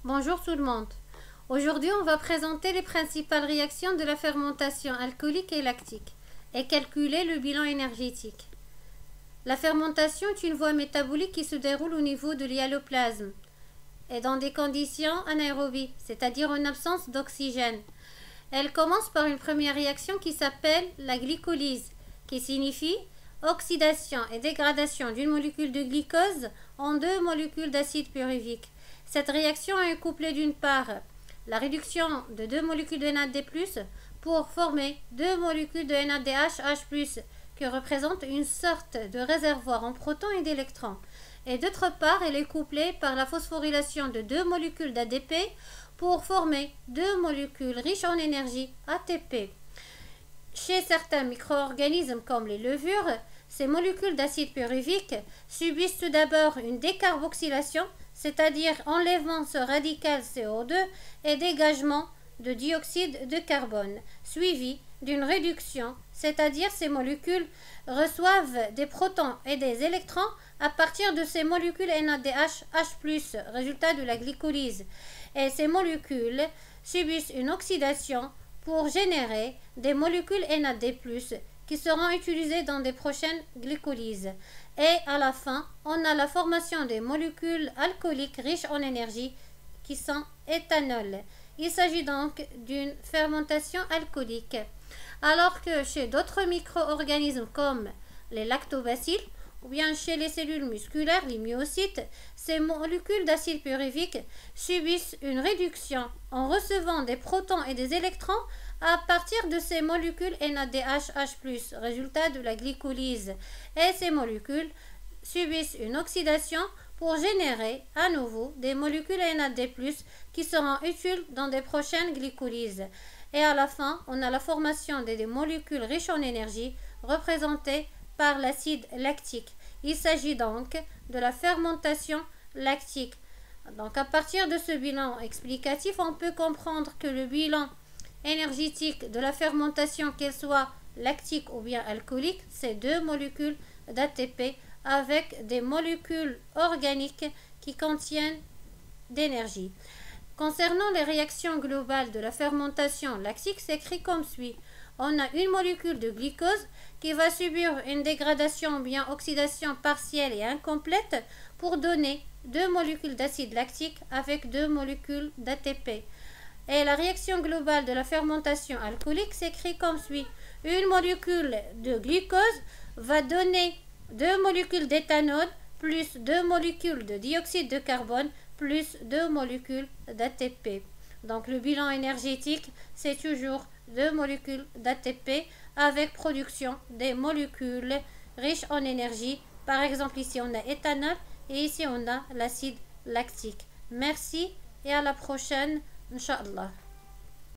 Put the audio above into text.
Bonjour tout le monde. Aujourd'hui, on va présenter les principales réactions de la fermentation alcoolique et lactique et calculer le bilan énergétique. La fermentation est une voie métabolique qui se déroule au niveau de l'hyaloplasme et dans des conditions anaérobies, c'est-à-dire en absence d'oxygène. Elle commence par une première réaction qui s'appelle la glycolyse, qui signifie oxydation et dégradation d'une molécule de glucose en deux molécules d'acide pyruvique. Cette réaction est couplée d'une part la réduction de deux molécules de NAD+, pour former deux molécules de NADH+, qui représentent une sorte de réservoir en protons et d'électrons. Et d'autre part, elle est couplée par la phosphorylation de deux molécules d'ADP pour former deux molécules riches en énergie, ATP. Chez certains micro-organismes comme les levures, ces molécules d'acide pyruvique subissent tout d'abord une décarboxylation, c'est-à-dire enlèvement ce radical CO2 et dégagement de dioxyde de carbone, suivi d'une réduction, c'est-à-dire ces molécules reçoivent des protons et des électrons à partir de ces molécules NADH+, résultat de la glycolyse. Et ces molécules subissent une oxydation pour générer des molécules NAD+, qui seront utilisées dans des prochaines glycolyses. Et à la fin, on a la formation des molécules alcooliques riches en énergie qui sont éthanol. Il s'agit donc d'une fermentation alcoolique. Alors que chez d'autres micro-organismes comme les lactobacilles ou bien chez les cellules musculaires, les myocytes, ces molécules d'acide pyruvique subissent une réduction en recevant des protons et des électrons à partir de ces molécules NADH+, résultat de la glycolyse. Et ces molécules subissent une oxydation pour générer à nouveau des molécules NAD+, qui seront utiles dans des prochaines glycolyses. Et à la fin, on a la formation des molécules riches en énergie représentées par l'acide lactique. Il s'agit donc de la fermentation lactique. Donc à partir de ce bilan explicatif, on peut comprendre que le bilan énergétique de la fermentation, qu'elle soit lactique ou bien alcoolique, c'est deux molécules d'ATP avec des molécules organiques qui contiennent d'énergie. Concernant les réactions globales de la fermentation lactique, c'est écrit comme suit. On a une molécule de glucose qui va subir une dégradation ou bien oxydation partielle et incomplète pour donner deux molécules d'acide lactique avec deux molécules d'ATP. Et la réaction globale de la fermentation alcoolique s'écrit comme suit. Une molécule de glucose va donner deux molécules d'éthanol plus deux molécules de dioxyde de carbone plus deux molécules d'ATP. Donc le bilan énergétique, c'est toujours deux molécules d'ATP avec production des molécules riches en énergie. Par exemple, ici on a éthanol et ici on a l'acide lactique. Merci et à la prochaine, Inch'Allah.